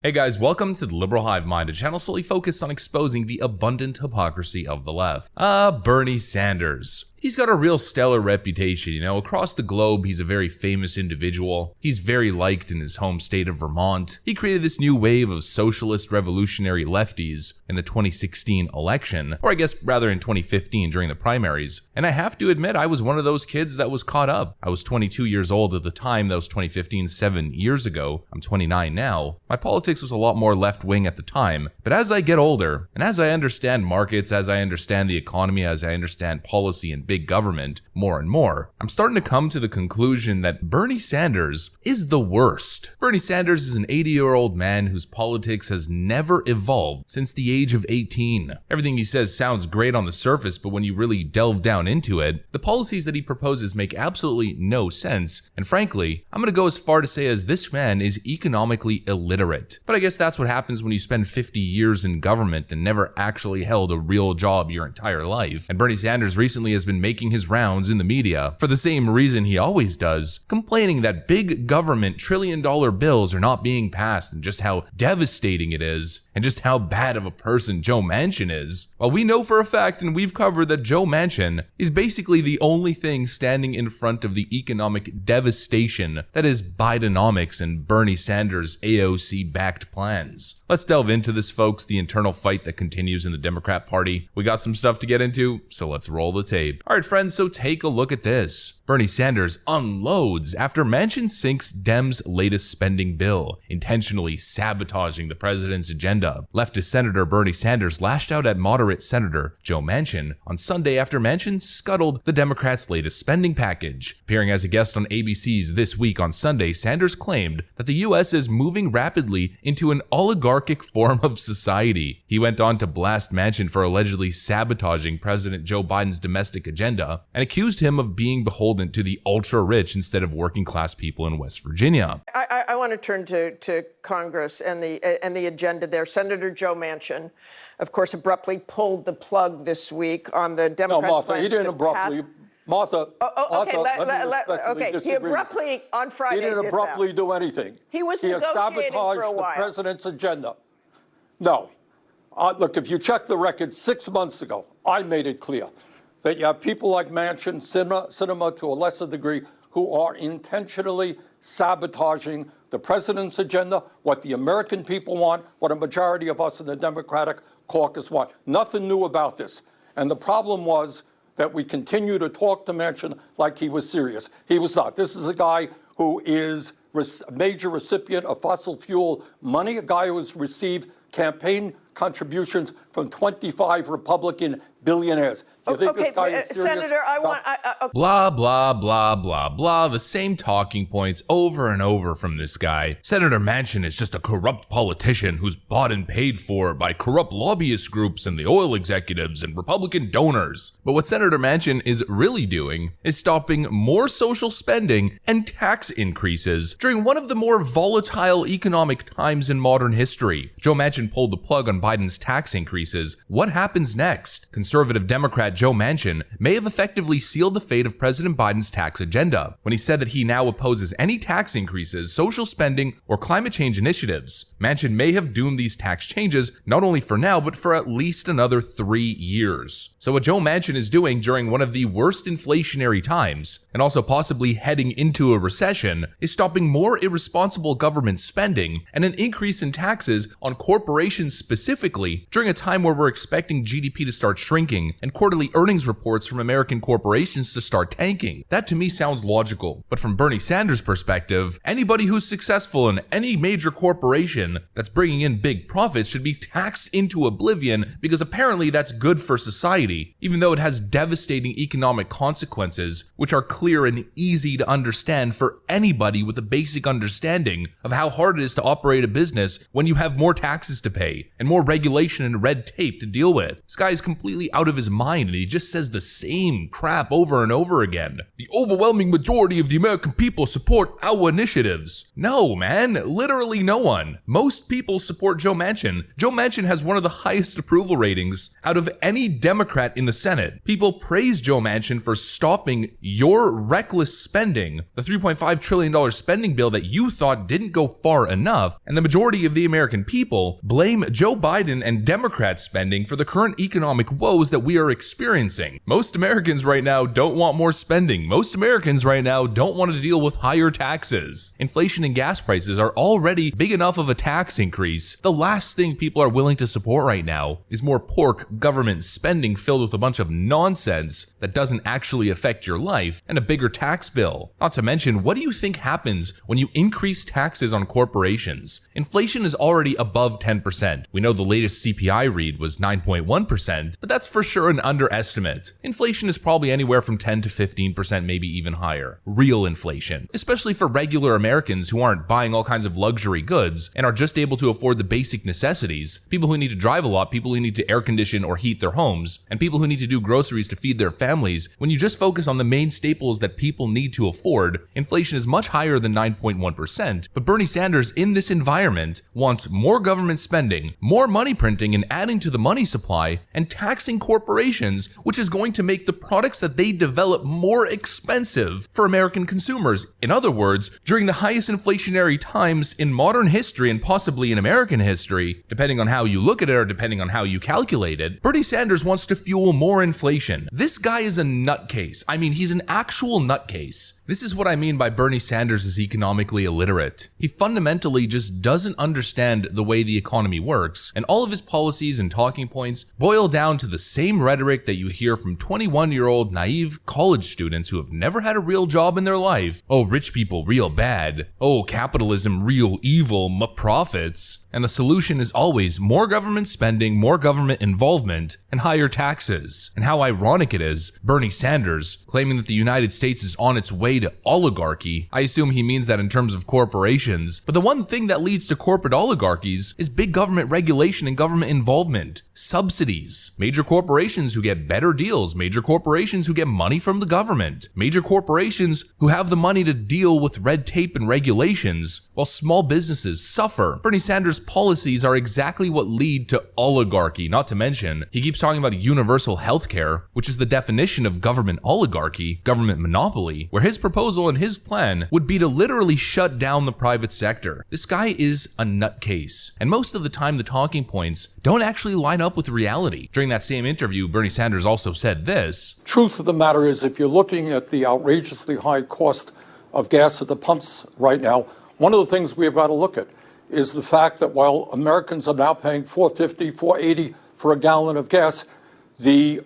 Hey guys, welcome to the Liberal Hive Mind, a channel solely focused on exposing the abundant hypocrisy of the left. Bernie Sanders. He's got a real stellar reputation, across the globe. He's a very famous individual. He's very liked in his home state of Vermont. He created this new wave of socialist revolutionary lefties in the 2016 election, or I guess rather in 2015 during the primaries. And I have to admit, I was one of those kids that was caught up. I was 22 years old at the time. That was 2015, 7 years ago. I'm 29 now. My politics was a lot more left-wing at the time. But as I get older, and as I understand markets, as I understand the economy, as I understand policy and big government more and more, I'm starting to come to the conclusion that Bernie Sanders is the worst. Bernie Sanders is an 80-year-old man whose politics has never evolved since the age of 18. Everything he says sounds great on the surface, but when you really delve down into it, the policies that he proposes make absolutely no sense. And frankly, I'm going to go as far to say as this man is economically illiterate. But I guess that's what happens when you spend 50 years in government and never actually held a real job your entire life. And Bernie Sanders recently has been making his rounds in the media for the same reason he always does, complaining that big government trillion-dollar bills are not being passed and just how devastating it is and just how bad of a person Joe Manchin is. Well, we know for a fact, and we've covered, that Joe Manchin is basically the only thing standing in front of the economic devastation that is Bidenomics and Bernie Sanders' AOC-backed plans. Let's delve into this, folks, the internal fight that continues in the Democrat Party. We got some stuff to get into, so let's roll the tape. All right, friends, so take a look at this. Bernie Sanders unloads after Manchin sinks Dems' latest spending bill, intentionally sabotaging the president's agenda. Leftist Senator Bernie Sanders lashed out at moderate Senator Joe Manchin on Sunday after Manchin scuttled the Democrats' latest spending package. Appearing as a guest on ABC's This Week on Sunday, Sanders claimed that the U.S. is moving rapidly into an oligarchic form of society. He went on to blast Manchin for allegedly sabotaging President Joe Biden's domestic agenda and accused him of being beholden to the ultra-rich instead of working-class people in West Virginia. I want to turn to Congress and the agenda there. Senator Joe Manchin, of course, abruptly pulled the plug this week on the Democrats' No, Martha, plans he didn't to abruptly. pass. Martha, Okay, okay. He abruptly on Friday He didn't did abruptly that. do anything. He was has negotiating sabotaged for a while. the president's agenda. No. Look, if you check the record 6 months ago, I made it clear that you have people like Manchin, Sinema to a lesser degree, who are intentionally sabotaging the president's agenda, what the American people want, what a majority of us in the Democratic caucus want. Nothing new about this. And the problem was that we continue to talk to Manchin like he was serious. He was not. This is a guy who is a major recipient of fossil fuel money, a guy who has received campaign contributions from 25 Republican billionaires. Do you think this guy is serious? Senator, Blah, blah, blah, blah, blah. The same talking points over and over from this guy. Senator Manchin is just a corrupt politician who's bought and paid for by corrupt lobbyist groups and the oil executives and Republican donors. But what Senator Manchin is really doing is stopping more social spending and tax increases during one of the more volatile economic times in modern history. Joe Manchin pulled the plug on Biden's tax increases. What happens next? Conservative Democrat Joe Manchin may have effectively sealed the fate of President Biden's tax agenda when he said that he now opposes any tax increases, social spending, or climate change initiatives. Manchin may have doomed these tax changes not only for now, but for at least another 3 years. So what Joe Manchin is doing during one of the worst inflationary times, and also possibly heading into a recession, is stopping more irresponsible government spending and an increase in taxes on corporations specifically during a time where we're expecting GDP to start shrinking and quarterly earnings reports from American corporations to start tanking. That to me sounds logical. But from Bernie Sanders' perspective, anybody who's successful in any major corporation that's bringing in big profits should be taxed into oblivion because apparently that's good for society, even though it has devastating economic consequences, which are clear and easy to understand for anybody with a basic understanding of how hard it is to operate a business when you have more taxes to pay and more regulation and red tape to deal with. This guy is completely out of his mind and he just says the same crap over and over again. The overwhelming majority of the American people support our initiatives. No, man, literally no one. Most people support Joe Manchin. Joe Manchin has one of the highest approval ratings out of any Democrat in the Senate. People praise Joe Manchin for stopping your reckless spending, the $3.5 trillion spending bill that you thought didn't go far enough, and the majority of the American people blame Joe Biden and Democrat spending for the current economic woes that we are experiencing. Most Americans right now don't want more spending. Most Americans right now don't want to deal with higher taxes. Inflation and gas prices are already big enough of a tax increase. The last thing people are willing to support right now is more pork government spending filled with a bunch of nonsense that doesn't actually affect your life and a bigger tax bill. Not to mention, what do you think happens when you increase taxes on corporations? Inflation is already above 10%. We know the latest CPI read was 9.1%, but that's for sure an underestimate. Inflation is probably anywhere from 10 to 15%, maybe even higher. Real inflation, especially for regular Americans who aren't buying all kinds of luxury goods and are just able to afford the basic necessities. People who need to drive a lot, people who need to air condition or heat their homes, and people who need to do groceries to feed their families. When you just focus on the main staples that people need to afford, inflation is much higher than 9.1%. But Bernie Sanders in this environment wants more government spending, more money printing and adding to the money supply, and taxing corporations, which is going to make the products that they develop more expensive for American consumers. In other words, during the highest inflationary times in modern history and possibly in American history, depending on how you look at it or depending on how you calculate it, Bernie Sanders wants to fuel more inflation. This guy is a nutcase. I mean, he's an actual nutcase. This is what I mean by Bernie Sanders is economically illiterate. He fundamentally just doesn't understand the way the economy works, and all of his policies and talking points boil down to the same rhetoric that you hear from 21-year-old naive college students who have never had a real job in their life. Oh, rich people real bad. Oh, capitalism real evil, profits. And the solution is always more government spending, more government involvement, and higher taxes. And how ironic it is, Bernie Sanders claiming that the United States is on its way to oligarchy. I assume he means that in terms of corporations. But the one thing that leads to corporate oligarchies is big government regulation and government involvement. Subsidies. Major corporations who get better deals. Major corporations who get money from the government. Major corporations who have the money to deal with red tape and regulations, while small businesses suffer. Bernie Sanders' policies are exactly what lead to oligarchy. Not to mention, he keeps talking about universal health care, which is the definition of government oligarchy, government monopoly, where his proposal and his plan would be to literally shut down the private sector. This guy is a nutcase. And most of the time, the talking points don't actually line up with reality. During that same interview, Bernie Sanders also said this. Truth of the matter is, if you're looking at the outrageously high cost of gas at the pumps right now, one of the things we've got to look at is the fact that while Americans are now paying $4.50, $4.80 for a gallon of gas, the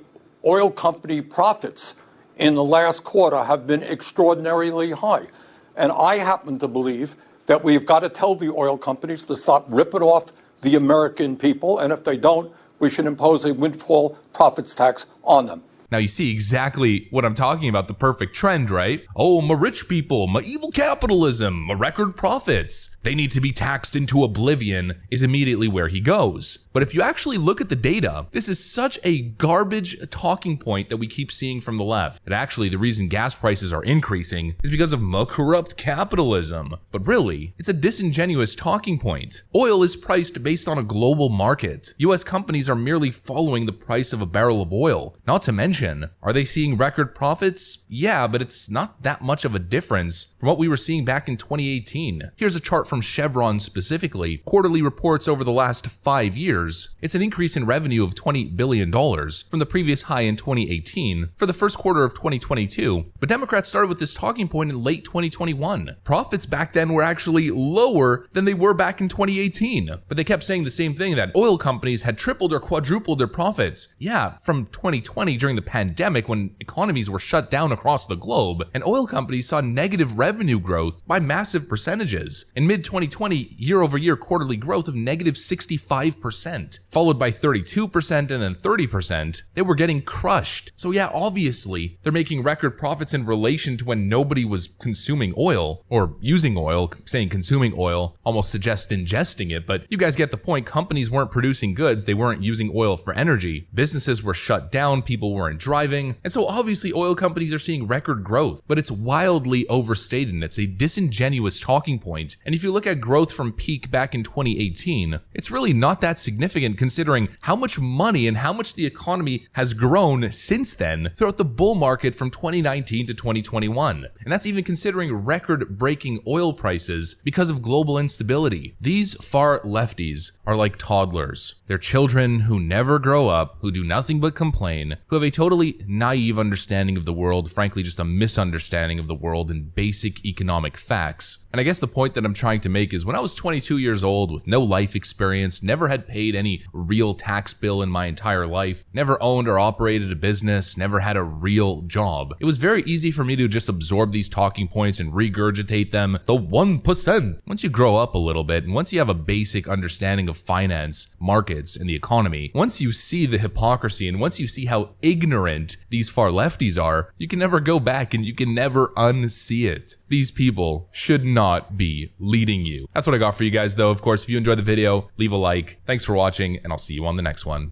oil company profits in the last quarter have been extraordinarily high. And I happen to believe that we've got to tell the oil companies to stop ripping off the American people, and if they don't, we should impose a windfall profits tax on them. Now you see exactly what I'm talking about, the perfect trend, right? Oh, my rich people, my evil capitalism, my record profits. They need to be taxed into oblivion is immediately where he goes. But if you actually look at the data, this is such a garbage talking point that we keep seeing from the left. That actually the reason gas prices are increasing is because of corrupt capitalism. But really, it's a disingenuous talking point. Oil is priced based on a global market. US companies are merely following the price of a barrel of oil. Not to mention, are they seeing record profits? Yeah, but it's not that much of a difference from what we were seeing back in 2018. Here's a chart from Chevron specifically, quarterly reports over the last 5 years. It's an increase in revenue of $28 billion from the previous high in 2018 for the first quarter of 2022. But Democrats started with this talking point in late 2021. Profits back then were actually lower than they were back in 2018. But they kept saying the same thing, that oil companies had tripled or quadrupled their profits. Yeah, from 2020 during the pandemic when economies were shut down across the globe, and oil companies saw negative revenue growth by massive percentages. In mid-2020, year-over-year quarterly growth of negative 65%, followed by 32% and then 30%. They were getting crushed. So yeah, obviously, they're making record profits in relation to when nobody was consuming oil, or using oil. Saying consuming oil almost suggests ingesting it, but you guys get the point. Companies weren't producing goods, they weren't using oil for energy. Businesses were shut down, people weren't driving, and so obviously oil companies are seeing record growth, but it's wildly overstated and it's a disingenuous talking point. And if you look at growth from peak back in 2018, it's really not that significant considering how much money and how much the economy has grown since then throughout the bull market from 2019 to 2021. And that's even considering record-breaking oil prices because of global instability. These far lefties are like toddlers. They're children who never grow up, who do nothing but complain, who have a totally naive understanding of the world, frankly just a misunderstanding of the world and basic economic facts. And I guess the point that I'm trying to make is when I was 22 years old with no life experience, never had paid any real tax bill in my entire life, never owned or operated a business, never had a real job, it was very easy for me to just absorb these talking points and regurgitate them, the 1%. Once you grow up a little bit and once you have a basic understanding of finance, markets, and the economy, once you see the hypocrisy and once you see how ignorant these far lefties are, you can never go back and you can never unsee it. These people should not be leading you. That's what I got for you guys though. Of course, if you enjoyed the video, leave a like. Thanks for watching, and I'll see you on the next one.